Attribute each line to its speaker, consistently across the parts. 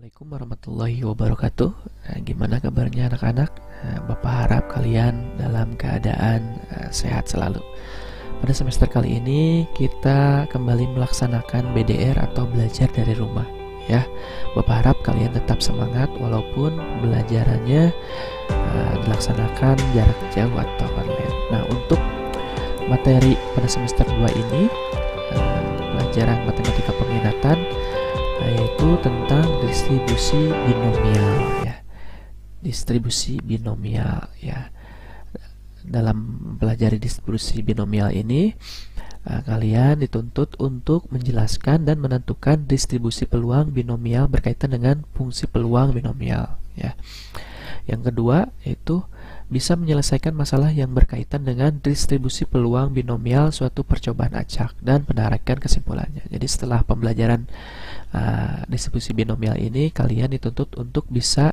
Speaker 1: Assalamualaikum warahmatullahi wabarakatuh. Gimana kabarnya anak-anak? Bapak harap kalian dalam keadaan sehat selalu. Pada semester kali ini kita kembali melaksanakan BDR atau belajar dari rumah. Ya, Bapak harap kalian tetap semangat walaupun belajarannya dilaksanakan jarak jauh atau online. Nah, untuk materi pada semester 2 ini, pelajaran matematika peminatan, yaitu tentang distribusi binomial ya. Distribusi binomial ya. Dalam mempelajari distribusi binomial ini, kalian dituntut untuk menjelaskan dan menentukan distribusi peluang binomial berkaitan dengan fungsi peluang binomial ya. Yang kedua yaitu bisa menyelesaikan masalah yang berkaitan dengan distribusi peluang binomial suatu percobaan acak dan menarikkan kesimpulannya. Jadi setelah pembelajaran distribusi binomial ini, kalian dituntut untuk bisa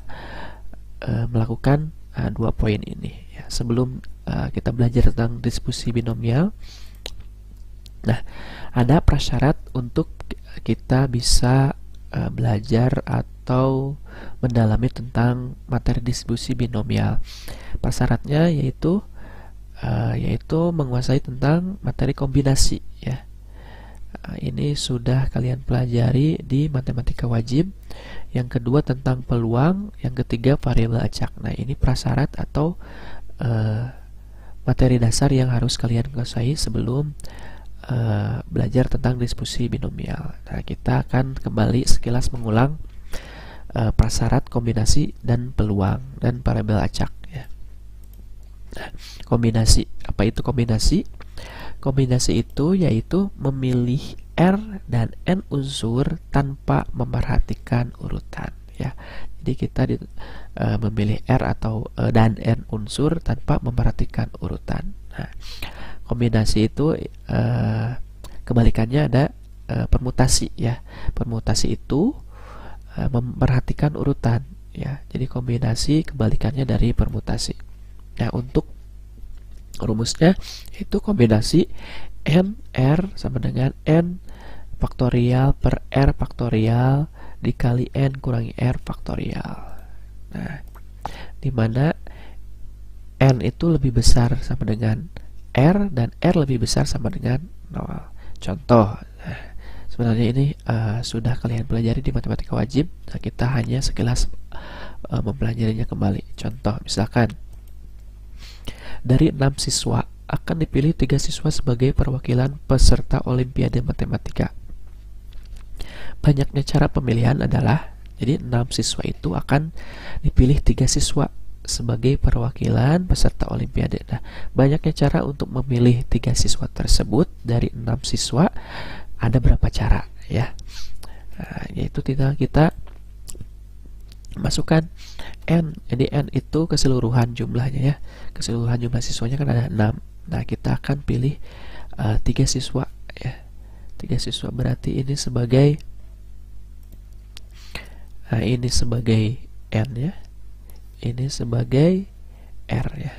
Speaker 1: melakukan dua poin ini ya. Sebelum kita belajar tentang distribusi binomial, nah ada prasyarat untuk kita bisa belajar atau mendalami tentang materi distribusi binomial. Prasyaratnya yaitu menguasai tentang materi kombinasi ya. Ini sudah kalian pelajari di matematika wajib. Yang kedua tentang peluang, yang ketiga variabel acak. Nah, ini prasyarat atau materi dasar yang harus kalian kuasai sebelum belajar tentang distribusi binomial. Nah, kita akan kembali sekilas mengulang prasyarat, kombinasi, dan peluang dan variabel acak ya. Nah, kombinasi. Apa itu kombinasi? Kombinasi itu yaitu memilih R dan N unsur tanpa memperhatikan urutan ya. Jadi kita memilih R atau dan N unsur tanpa memperhatikan urutan. Nah, kombinasi itu kebalikannya ada permutasi ya. Permutasi itu memperhatikan urutan ya. Jadi kombinasi kebalikannya dari permutasi. Nah, untuk rumusnya itu kombinasi N R sama dengan N faktorial per R faktorial dikali N kurangi R faktorial. Nah, dimana N itu lebih besar sama dengan R dan R lebih besar sama dengan 0. Contoh, sebenarnya ini sudah kalian pelajari di matematika wajib. Nah, kita hanya sekilas mempelajarinya kembali. Contoh, misalkan dari 6 siswa akan dipilih 3 siswa sebagai perwakilan peserta Olimpiade Matematika. Banyaknya cara pemilihan adalah, jadi 6 siswa itu akan dipilih 3 siswa sebagai perwakilan peserta Olimpiade. Nah, banyaknya cara untuk memilih 3 siswa tersebut dari 6 siswa ada berapa cara ya. Nah, yaitu tinggal kita masukkan N. Jadi N itu keseluruhan jumlahnya ya. Keseluruhan jumlah siswanya kan ada 6. Nah, kita akan pilih 3 siswa ya. 3 siswa berarti ini sebagai N ya. Ini sebagai R ya.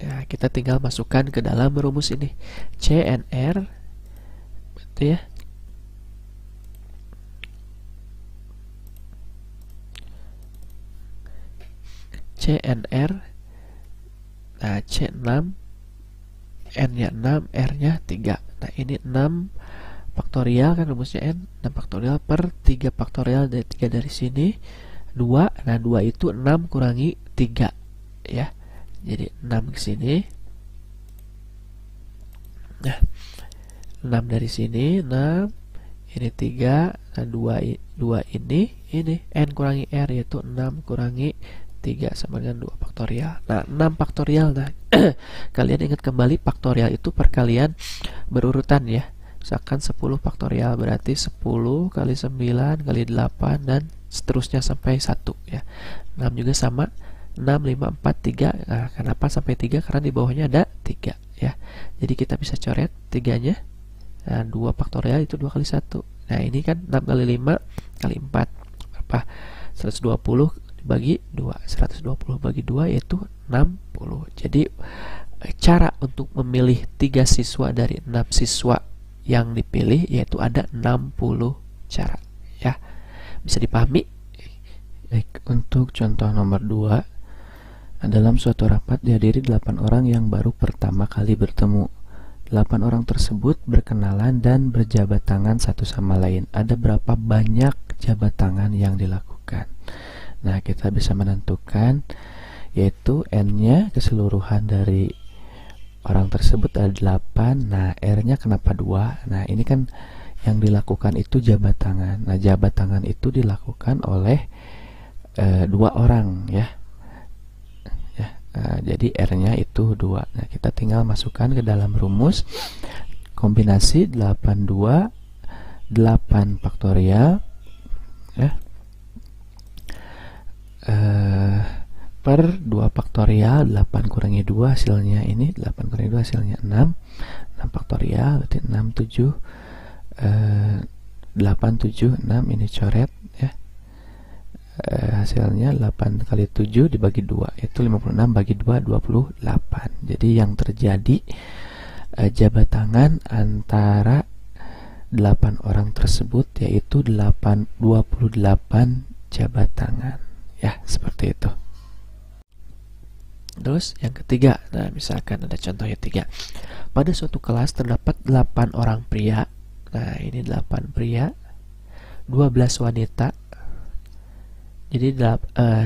Speaker 1: Ya, kita tinggal masukkan ke dalam rumus ini. CNR berarti ya. CNR, nah C6, N-nya 6, R-nya 3. Nah, ini 6 faktorial kan rumusnya N, 6 faktorial per 3 faktorial dari 3 dari sini 2. Nah, 2 itu 6 kurangi 3 ya. Jadi 6 ke sini. Nah, 6 dari sini 6, ini 3, nah 2 ini N kurangi R yaitu 6 kurangi 3 sama dengan 2 faktorial. Nah, 6 faktorial. Nah, kalian ingat kembali faktorial itu perkalian berurutan ya. Misalkan 10 faktorial berarti 10 kali 9 kali 8 dan seterusnya sampai 1 ya. 6 juga sama, 6, 5, 4, 3. Nah, kenapa sampai 3? Karena di bawahnya ada 3 ya. Jadi kita bisa coret 3-nya. Nah, 2 faktorial itu 2 kali 1. Nah, ini kan 6 kali 5 kali 4 apa? 120 bagi 2. 120 bagi 2 yaitu 60. Jadi cara untuk memilih 3 siswa dari 6 siswa yang dipilih yaitu ada 60 cara ya. Bisa dipahami Baik, untuk contoh nomor 2, dalam suatu rapat dihadiri 8 orang yang baru pertama kali bertemu. 8 orang tersebut berkenalan dan berjabat tangan satu sama lain. Ada berapa banyak jabat tangan yang dilakukan? Nah, kita bisa menentukan, yaitu N-nya keseluruhan dari orang tersebut ada 8. Nah, R-nya kenapa 2? Nah, ini kan yang dilakukan itu jabat tangan. Nah, jabat tangan itu dilakukan oleh 2 orang ya. Jadi R-nya itu 2. Nah, kita tinggal masukkan ke dalam rumus kombinasi 82 8 faktorial ya, per 2 faktorial. 8 kurangi 2 hasilnya ini 8 kurangi 2 hasilnya 6. 6 faktorial berarti 6 7 8 7 6 ini coret ya. Hasilnya 8 kali 7 dibagi 2 itu 56, bagi 2 28. Jadi yang terjadi jabat tangan antara 8 orang tersebut yaitu 28 jabat tangan ya, seperti itu. Terus yang ketiga, nah misalkan ada contoh yang 3. Pada suatu kelas terdapat 8 orang pria. Nah, ini 8 pria, 12 wanita. Jadi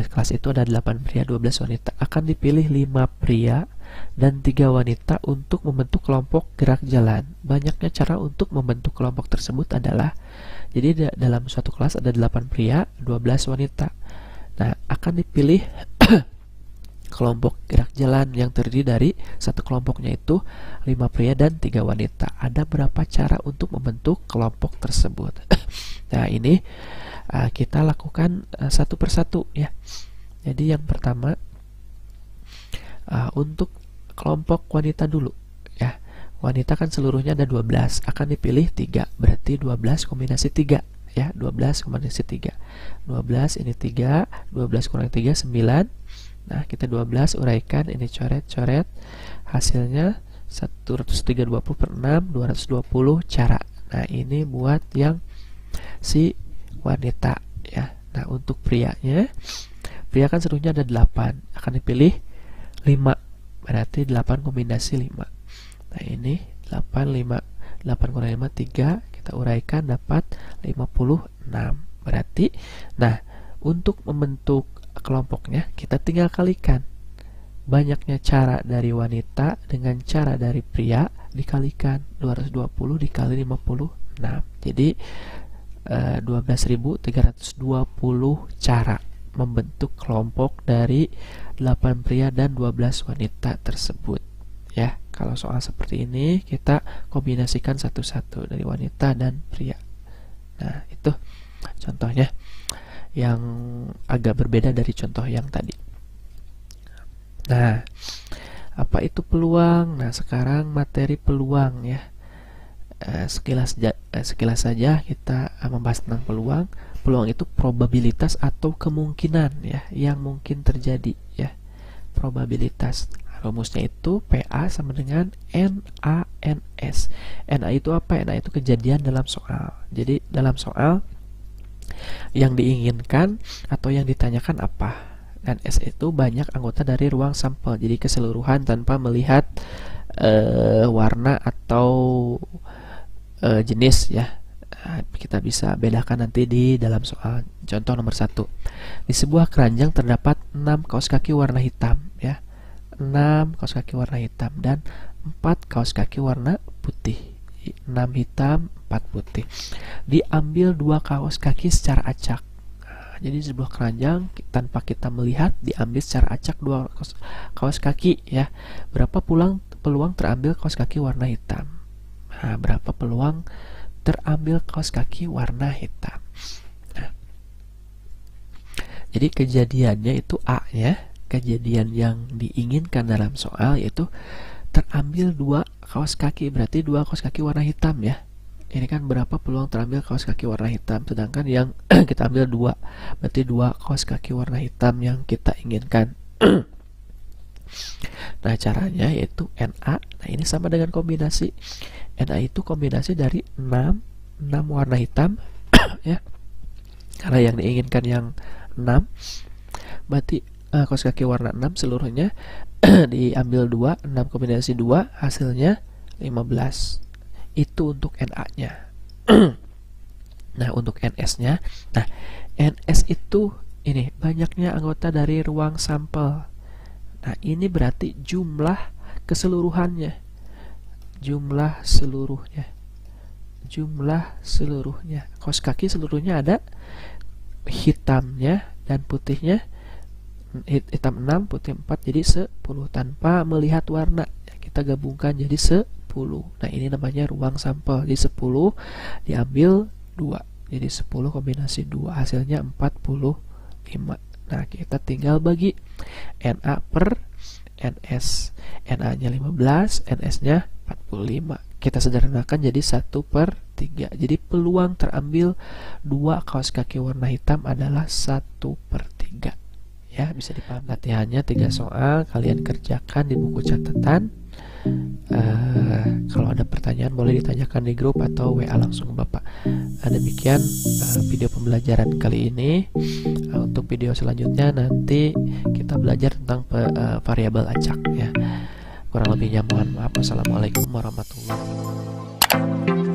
Speaker 1: kelas itu ada 8 pria, 12 wanita. Akan dipilih 5 pria dan 3 wanita untuk membentuk kelompok gerak jalan. Banyaknya cara untuk membentuk kelompok tersebut adalah, jadi dalam suatu kelas ada 8 pria, 12 wanita. Nah, akan dipilih kelompok gerak jalan yang terdiri dari satu kelompoknya itu 5 pria dan 3 wanita. Ada berapa cara untuk membentuk kelompok tersebut? Nah, ini kita lakukan satu persatu ya. Jadi yang pertama untuk kelompok wanita dulu ya. Wanita kan seluruhnya ada 12, akan dipilih 3, berarti 12 kombinasi 3 ya. 12 kombinasi 3, 12 ini 3, 12 kurang 3 9. Nah, kita 12 uraikan, ini coret-coret, hasilnya 130 per 6 220 cara. Nah, ini buat yang si wanita ya. Nah, untuk prianya, pria kan seluruhnya ada 8, akan dipilih 5, berarti 8 kombinasi 5. Nah, ini 8 5, 8 kurang 5 3, kita uraikan dapat 56. Berarti nah, untuk membentuk kelompoknya kita tinggal kalikan banyaknya cara dari wanita dengan cara dari pria, dikalikan 220 dikali 56. Jadi 12.320 cara membentuk kelompok dari 8 pria dan 12 wanita tersebut ya. Kalau soal seperti ini kita kombinasikan satu-satu dari wanita dan pria. Nah, itu contohnya yang agak berbeda dari contoh yang tadi. Nah, apa itu peluang? Nah, sekarang materi peluang ya. Sekilas saja kita membahas tentang peluang. Peluang itu probabilitas atau kemungkinan ya yang mungkin terjadi ya. Probabilitas. Rumusnya itu PA sama dengan NaNS. Na itu apa? Na itu kejadian dalam soal. Jadi dalam soal yang diinginkan atau yang ditanyakan apa? Dan S itu banyak anggota dari ruang sampel. Jadi keseluruhan tanpa melihat warna atau jenis ya. Kita bisa bedakan nanti di dalam soal. Contoh nomor 1. Di sebuah keranjang terdapat 6 kaos kaki warna hitam ya. 6 kaos kaki warna hitam dan 4 kaos kaki warna putih. 6 hitam, 4 putih. Diambil 2 kaos kaki secara acak. Jadi di sebuah keranjang tanpa kita melihat diambil secara acak 2 kaos kaki ya. Berapa peluang terambil kaos kaki warna hitam? Nah, berapa peluang terambil kaos kaki warna hitam? Nah, jadi kejadiannya itu A ya. Kejadian yang diinginkan dalam soal yaitu terambil 2 kaos kaki, berarti 2 kaos kaki warna hitam ya. Ini kan berapa peluang terambil kaos kaki warna hitam, sedangkan yang kita ambil 2, berarti 2 kaos kaki warna hitam yang kita inginkan. Nah, caranya yaitu Na. Nah, ini sama dengan kombinasi. Na itu kombinasi dari 6 warna hitam ya. Karena yang diinginkan yang 6, berarti kaos kaki warna 6 seluruhnya diambil 2, 6 kombinasi 2 hasilnya 15. Itu untuk NA-nya. Nah, untuk NS-nya, nah NS itu ini banyaknya anggota dari ruang sampel. Nah, ini berarti jumlah keseluruhannya. Jumlah seluruhnya. Kaos kaki seluruhnya ada hitamnya dan putihnya. Hitam 6, putih 4, jadi 10 tanpa melihat warna. Kita gabungkan jadi 10. Nah, ini namanya ruang sampel. Di 10 diambil 2. Jadi 10 kombinasi 2 hasilnya 45. Nah, kita tinggal bagi NA per NS. NA-nya 15, NS-nya 45. Kita sederhanakan jadi 1/3. Jadi peluang terambil 2 kaos kaki warna hitam adalah 1/3. Ya, bisa dipahami. Latihannya 3 soal, kalian kerjakan di buku catatan. Kalau ada pertanyaan boleh ditanyakan di grup atau WA langsung ke Bapak. Demikian video pembelajaran kali ini. Untuk video selanjutnya nanti kita belajar tentang variabel acak ya. Kurang lebihnya mohon maaf. Wassalamualaikum warahmatullahi wabarakatuh.